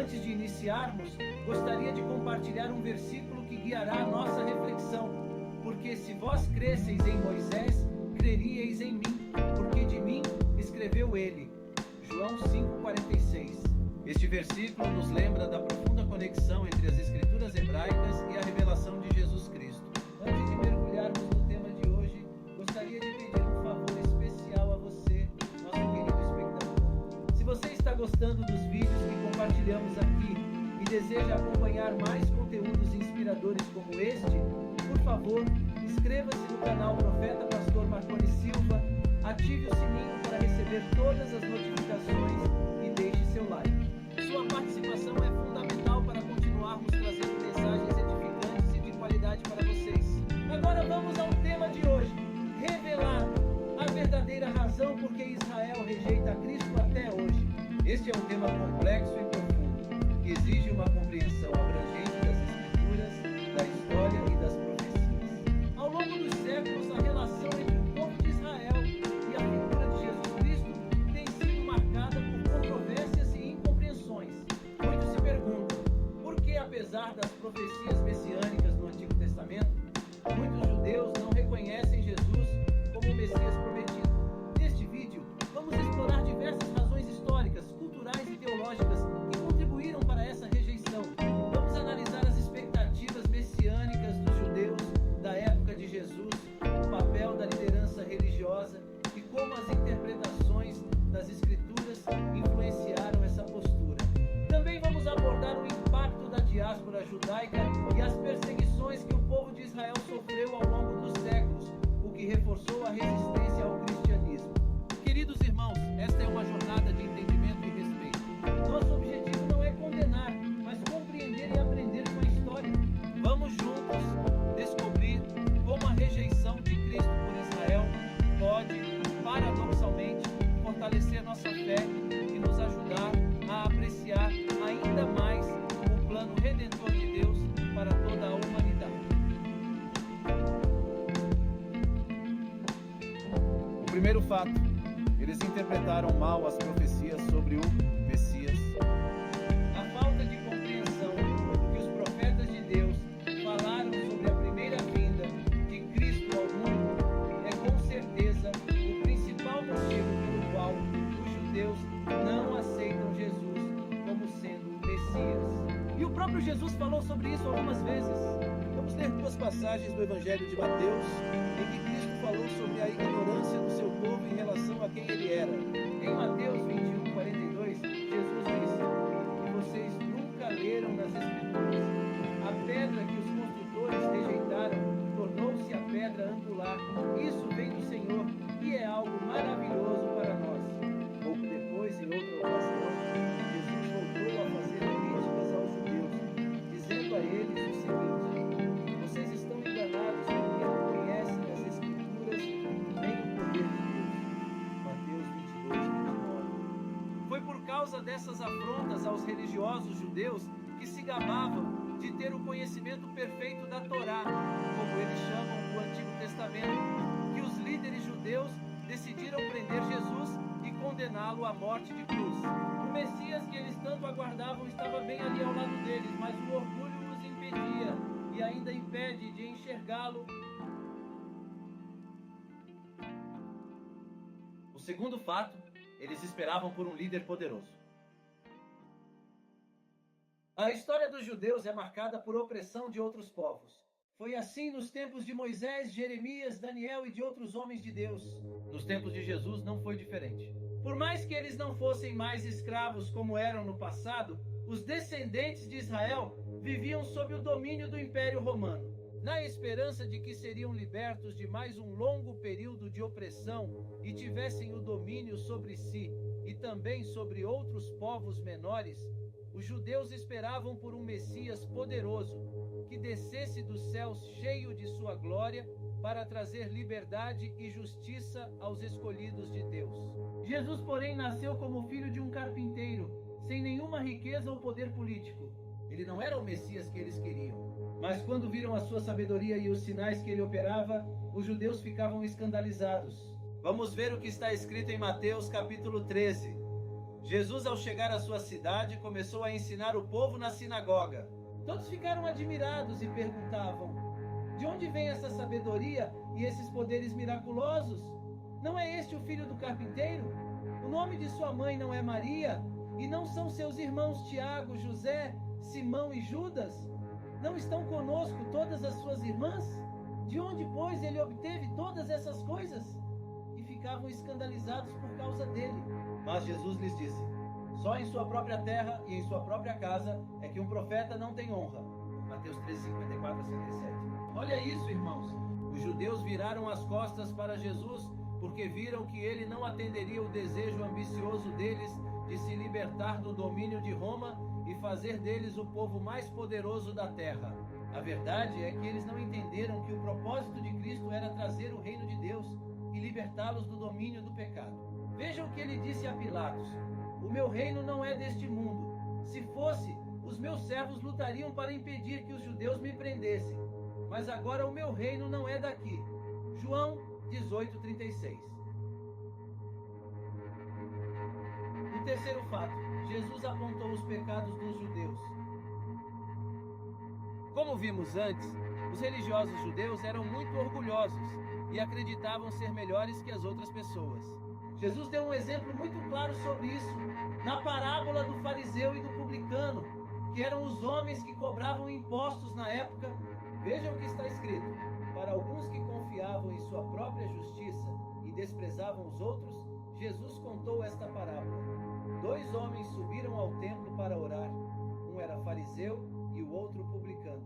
Antes de iniciarmos, gostaria de compartilhar um versículo que guiará a nossa reflexão. Porque se vós cresceis em Moisés, creríeis em mim, porque de mim escreveu ele. João 5,46. Este versículo nos lembra da profunda conexão entre as escrituras hebraicas e a revelação de Jesus Cristo. Antes de mergulharmos no tema de hoje, gostaria de pedir um favor especial a você, nosso querido espectador. Se você está gostando dos vídeos que compartilhamos aqui e deseja acompanhar mais conteúdos inspiradores como este, por favor, inscreva-se no canal Profeta Pastor Marconi Silva, ative o sininho para receber todas as notificações e deixe seu like. Sua participação é fundamental para continuarmos trazendo mensagens edificantes e de qualidade para vocês. Agora vamos ao tema de hoje: revelar a verdadeira razão por que Israel rejeita Cristo até hoje. Este é um tema complexo e profundo, que exige uma compreensão abrangente das Escrituras, da história e das profecias. Ao longo dos séculos, a relação entre o povo de Israel e a figura de Jesus Cristo tem sido marcada por controvérsias e incompreensões. Muitos se perguntam, por que apesar das profecias messiânicas no Antigo Testamento, muitos judeus não reconhecem Jesus como o Messias prometido? Neste vídeo, vamos explorar diversas razões históricas, culturais e teológicas que contribuíram para essa rejeição. Vamos analisar as expectativas messiânicas dos judeus da época de Jesus, o papel da liderança religiosa e como as interpretações das Escrituras influenciaram essa postura. Também vamos abordar o impacto da diáspora judaica e as perseguições que o povo de Israel sofreu ao longo dos séculos, o que reforçou a resistência ao cristianismo. Queridos irmãos, esta é uma jornada de entendimento e respeito. Nosso objetivo não é condenar, mas compreender e aprender com a história. Vamos juntos descobrir como a rejeição de Cristo por Israel pode, paradoxalmente, fortalecer nossa fé e nos ajudar a apreciar ainda mais o plano redentor de Deus para toda a humanidade. O primeiro fato: eles interpretaram mal as profecias sobre o Messias. A falta de compreensão do que os profetas de Deus falaram sobre a primeira vinda de Cristo ao mundo é com certeza o principal motivo pelo qual os judeus não aceitam Jesus como sendo o Messias. E o próprio Jesus falou sobre isso algumas vezes. Vamos ler duas passagens do Evangelho de Mateus, em que Cristo falou sobre a ignorância do seu povo em relação a quem ele era. Em Mateus 21:42, Jesus disse: "E vocês nunca leram nas Escrituras: a pedra que os construtores rejeitaram tornou-se a pedra angular. Isso vem do Senhor e é algo maravilhoso para nós." Pouco depois, em outra ocasião, Jesus voltou a fazer críticas aos judeus, dizendo a eles o seguinte: "Vocês estão enganados porque não conhecem as Escrituras nem o poder de Deus." Mateus 22:29. Foi por causa dessas afrontas aos religiosos judeus que se gabavam de ter o conhecimento perfeito da Torá, como eles chamam o Antigo Testamento, que os líderes judeus decidiram prender Jesus e condená-lo à morte de cruz. O Messias que eles tanto aguardavam estava bem ali ao lado deles, mas o orgulho os impedia e ainda impede de enxergá-lo. O segundo fato: eles esperavam por um líder poderoso. A história dos judeus é marcada por opressão de outros povos. Foi assim nos tempos de Moisés, Jeremias, Daniel e de outros homens de Deus. Nos tempos de Jesus não foi diferente. Por mais que eles não fossem mais escravos como eram no passado, os descendentes de Israel viviam sob o domínio do Império Romano. Na esperança de que seriam libertos de mais um longo período de opressão e tivessem o domínio sobre si e também sobre outros povos menores, os judeus esperavam por um Messias poderoso, que descesse dos céus cheio de sua glória para trazer liberdade e justiça aos escolhidos de Deus. Jesus, porém, nasceu como filho de um carpinteiro, sem nenhuma riqueza ou poder político. Ele não era o Messias que eles queriam. Mas quando viram a sua sabedoria e os sinais que ele operava, os judeus ficavam escandalizados. Vamos ver o que está escrito em Mateus capítulo 13. Jesus, ao chegar à sua cidade, começou a ensinar o povo na sinagoga. Todos ficaram admirados e perguntavam: de onde vem essa sabedoria e esses poderes miraculosos? Não é este o filho do carpinteiro? O nome de sua mãe não é Maria? E não são seus irmãos Tiago, José, Simão e Judas? Não estão conosco todas as suas irmãs? De onde, pois, ele obteve todas essas coisas? E ficavam escandalizados por causa dele. Mas Jesus lhes disse: só em sua própria terra e em sua própria casa é que um profeta não tem honra. Mateus 13:54-57. Olha isso, irmãos. Os judeus viraram as costas para Jesus porque viram que ele não atenderia o desejo ambicioso deles de se libertar do domínio de Roma e fazer deles o povo mais poderoso da terra. A verdade é que eles não entenderam que o propósito de Cristo era trazer o reino de Deus e libertá-los do domínio do pecado. Vejam o que ele disse a Pilatos: o meu reino não é deste mundo. Se fosse, os meus servos lutariam para impedir que os judeus me prendessem. Mas agora o meu reino não é daqui. João 18:36. O terceiro fato: Jesus apontou os pecados dos judeus. Como vimos antes, os religiosos judeus eram muito orgulhosos e acreditavam ser melhores que as outras pessoas. Jesus deu um exemplo muito claro sobre isso na parábola do fariseu e do publicano, que eram os homens que cobravam impostos na época. Vejam o que está escrito: para alguns que confiavam em sua própria justiça e desprezavam os outros, Jesus contou esta parábola. 2 homens subiram ao templo para orar. Um era fariseu e o outro publicano.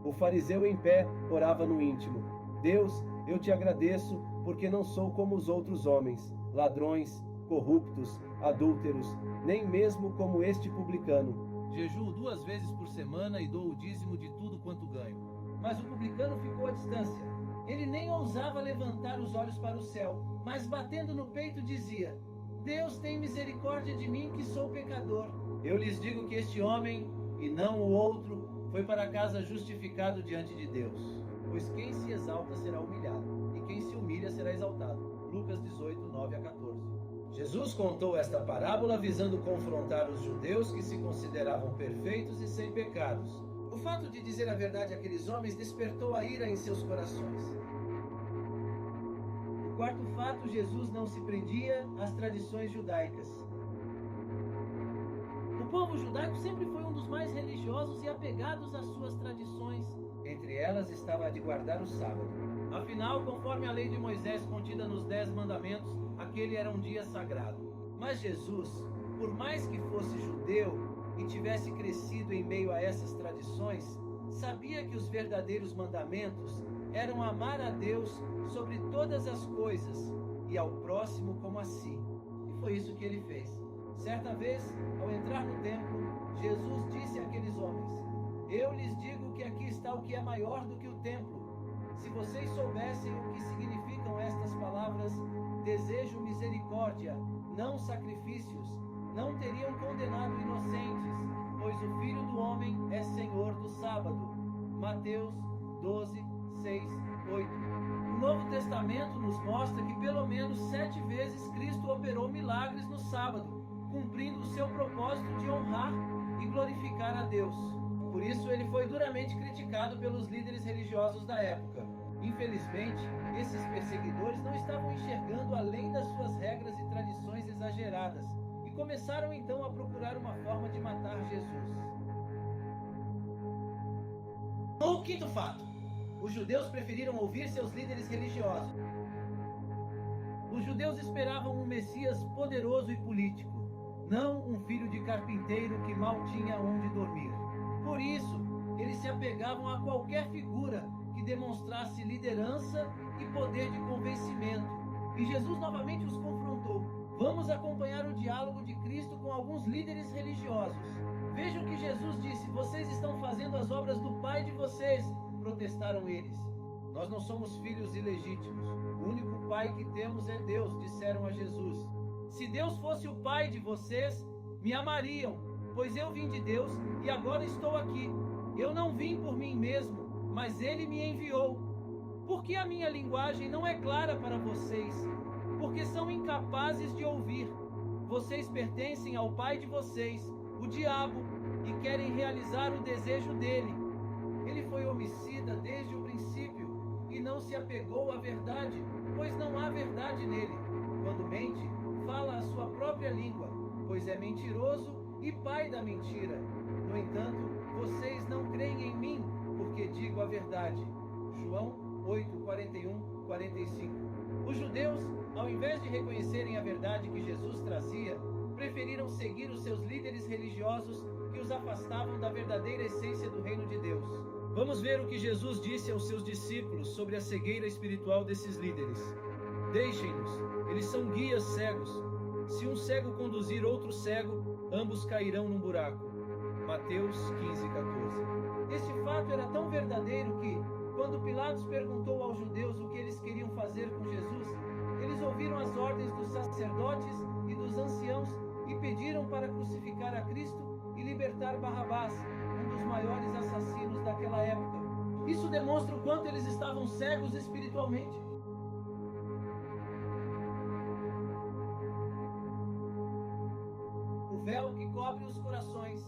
O fariseu em pé orava no íntimo: Deus, eu te agradeço porque não sou como os outros homens, ladrões, corruptos, adúlteros, nem mesmo como este publicano. Jejuo 2 vezes por semana e dou o dízimo de tudo quanto ganho. Mas o publicano ficou à distância. Ele nem ousava levantar os olhos para o céu, mas batendo no peito dizia: Deus tem misericórdia de mim que sou pecador. Eu lhes digo que este homem, e não o outro, foi para casa justificado diante de Deus. Pois quem se exalta será humilhado, e quem se humilha será exaltado. Lucas 18:9-14. Jesus contou esta parábola visando confrontar os judeus que se consideravam perfeitos e sem pecados. O fato de dizer a verdade àqueles homens despertou a ira em seus corações. O quarto fato: Jesus não se prendia às tradições judaicas. O povo judaico sempre foi um dos mais religiosos e apegados às suas tradições. Entre elas estava a de guardar o sábado. Afinal, conforme a lei de Moisés contida nos 10 mandamentos, aquele era um dia sagrado. Mas Jesus, por mais que fosse judeu e tivesse crescido em meio a essas tradições, sabia que os verdadeiros mandamentos eram amar a Deus sobre todas as coisas e ao próximo como a si. E foi isso que ele fez. Certa vez, ao entrar no templo, Jesus disse àqueles homens: eu lhes digo que aqui está o que é maior do que o templo. Se vocês soubessem o que significam estas palavras, desejo misericórdia, não sacrifícios, não teriam condenado inocentes, pois o Filho do Homem é Senhor do sábado. Mateus 12:6-8. O Novo Testamento nos mostra que pelo menos 7 vezes Cristo operou milagres no sábado, cumprindo o seu propósito de honrar e glorificar a Deus. Por isso ele foi duramente criticado pelos líderes religiosos da época. Infelizmente, esses perseguidores não estavam enxergando além das suas regras e tradições exageradas e começaram então a procurar uma forma de matar Jesus. O quinto fato: os judeus preferiram ouvir seus líderes religiosos. Os judeus esperavam um Messias poderoso e político, não um filho de carpinteiro que mal tinha onde dormir. Por isso, eles se apegavam a qualquer figura que demonstrasse liderança e poder de convencimento. E Jesus novamente os confrontou. Vamos acompanhar o diálogo de Cristo com alguns líderes religiosos. Vejam o que Jesus disse: vocês estão fazendo as obras do pai de vocês, protestaram eles. Nós não somos filhos ilegítimos. O único pai que temos é Deus, disseram a Jesus. Se Deus fosse o pai de vocês, me amariam, pois eu vim de Deus e agora estou aqui. Eu não vim por mim mesmo, mas Ele me enviou. Por que a minha linguagem não é clara para vocês? Porque são incapazes de ouvir. Vocês vocês pertencem ao pai de vocês, o diabo, e querem realizar o desejo dele. Ele foi homicida desde o princípio e não se apegou à verdade, pois não há verdade nele. Quando mente, fala a sua própria língua, pois é mentiroso e pai da mentira. No entanto, vocês não creem em mim, porque digo a verdade. João 8, 41, 45. Os judeus, ao invés de reconhecerem a verdade que Jesus trazia, preferiram seguir os seus líderes religiosos que os afastavam da verdadeira essência do reino de Deus. Vamos ver o que Jesus disse aos seus discípulos sobre a cegueira espiritual desses líderes. Deixem-nos, eles são guias cegos. Se um cego conduzir outro cego, ambos cairão num buraco. Mateus 15, 14. Este fato era tão verdadeiro que, quando Pilatos perguntou aos judeus o que eles queriam fazer com Jesus, eles ouviram as ordens dos sacerdotes e dos anciãos e pediram para crucificar a Cristo e libertar Barrabás, um dos maiores assassinos daquela época. Isso demonstra o quanto eles estavam cegos espiritualmente. O véu que cobre os corações.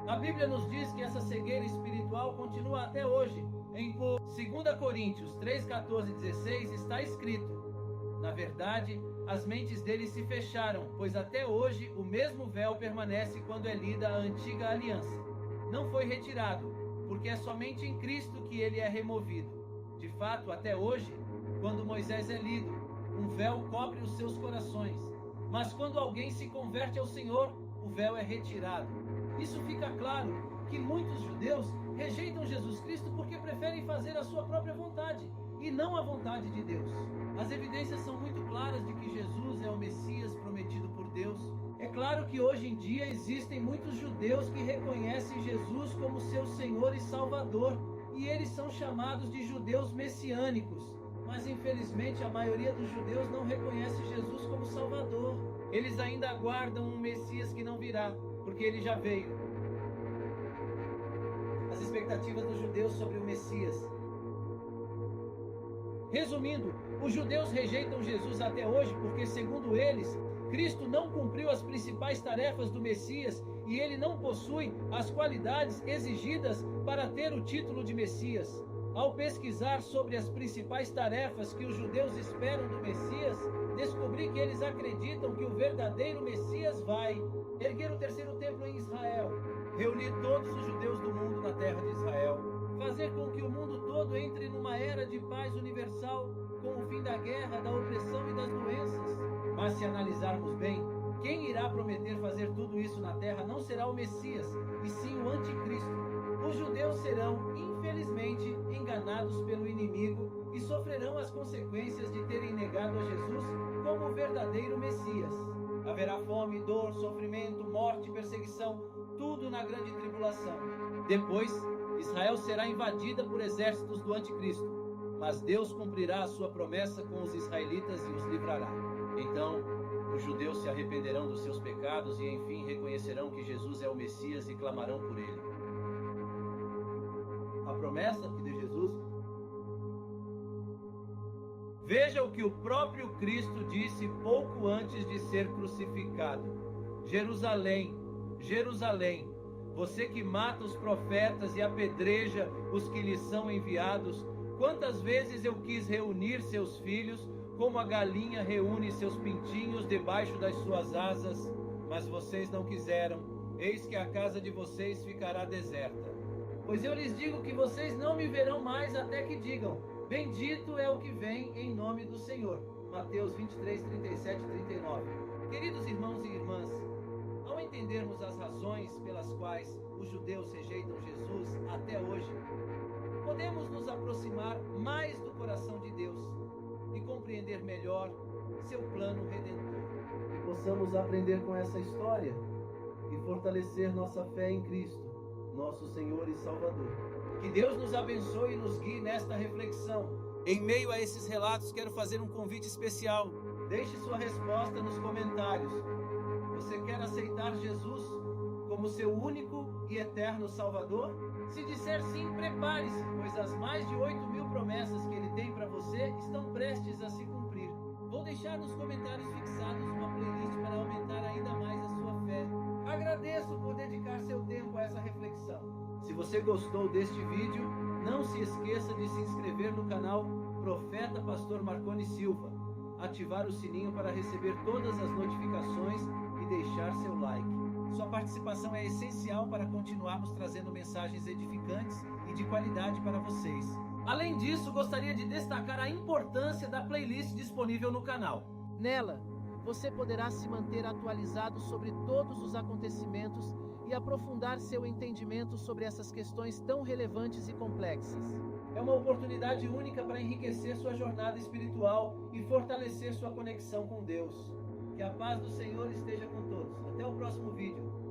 A Bíblia nos diz que essa cegueira espiritual continua até hoje. Em 2 Coríntios 3, 14 e 16 está escrito: na verdade, as mentes deles se fecharam, pois até hoje o mesmo véu permanece quando é lida a antiga aliança. Não foi retirado, porque é somente em Cristo que ele é removido. De fato, até hoje, quando Moisés é lido, um véu cobre os seus corações. Mas quando alguém se converte ao Senhor, o véu é retirado. Isso fica claro que muitos judeus rejeitam Jesus Cristo porque preferem fazer a sua própria vontade e não a vontade de Deus. As evidências são muito claras de que Jesus é o Messias prometido por Deus. É claro que hoje em dia existem muitos judeus que reconhecem Jesus como seu Senhor e Salvador, e eles são chamados de judeus messiânicos. Mas infelizmente a maioria dos judeus não reconhece Jesus como Salvador. Eles ainda aguardam um Messias que não virá, porque ele já veio. As expectativas dos judeus sobre o Messias. Resumindo, os judeus rejeitam Jesus até hoje porque, segundo eles, Cristo não cumpriu as principais tarefas do Messias e ele não possui as qualidades exigidas para ter o título de Messias. Ao pesquisar sobre as principais tarefas que os judeus esperam do Messias, descobri que eles acreditam que o verdadeiro Messias vai erguer o terceiro templo em Israel, reunir todos os judeus do mundo na terra de Israel, fazer com que o mundo todo entre numa era de paz universal com o fim da guerra, da opressão e das doenças. Mas se analisarmos bem, quem irá prometer fazer tudo isso na terra não será o Messias, e sim o Anticristo. Os judeus serão, infelizmente, enganados pelo inimigo e sofrerão as consequências de terem negado a Jesus como o verdadeiro Messias. Haverá fome, dor, sofrimento, morte, perseguição, tudo na grande tribulação. Depois, Israel será invadida por exércitos do Anticristo, mas Deus cumprirá a sua promessa com os israelitas e os livrará. Então, os judeus se arrependerão dos seus pecados e, enfim, reconhecerão que Jesus é o Messias e clamarão por ele. A promessa aqui de Jesus. Veja o que o próprio Cristo disse pouco antes de ser crucificado. Jerusalém, Jerusalém, você que mata os profetas e apedreja os que lhes são enviados, quantas vezes eu quis reunir seus filhos, como a galinha reúne seus pintinhos debaixo das suas asas, mas vocês não quiseram. Eis que a casa de vocês ficará deserta. Pois eu lhes digo que vocês não me verão mais até que digam: bendito é o que vem em nome do Senhor. Mateus 23, 37 e 39. Queridos irmãos e irmãs, ao entendermos as razões pelas quais os judeus rejeitam Jesus até hoje, podemos nos aproximar mais do coração de Deus e compreender melhor seu plano redentor. Que possamos aprender com essa história e fortalecer nossa fé em Cristo, nosso Senhor e Salvador. Que Deus nos abençoe e nos guie nesta reflexão. Em meio a esses relatos, quero fazer um convite especial. Deixe sua resposta nos comentários. Você quer aceitar Jesus como seu único e eterno Salvador? Se disser sim, prepare-se, pois as mais de 8.000 promessas que Ele tem para você estão prestes a se cumprir. Vou ou deixar nos comentários fixados uma playlist para aumentar ainda mais a sua fé. Agradeço por dedicar seu tempo a essa reflexão. Se você gostou deste vídeo, não se esqueça de se inscrever no canal Profeta Pastor Marconi Silva, ativar o sininho para receber todas as notificações e deixar seu like. Sua participação é essencial para continuarmos trazendo mensagens edificantes e de qualidade para vocês. Além disso, gostaria de destacar a importância da playlist disponível no canal. Nela, você poderá se manter atualizado sobre todos os acontecimentos e aprofundar seu entendimento sobre essas questões tão relevantes e complexas. É uma oportunidade única para enriquecer sua jornada espiritual e fortalecer sua conexão com Deus. Que a paz do Senhor esteja com todos. Até o próximo vídeo.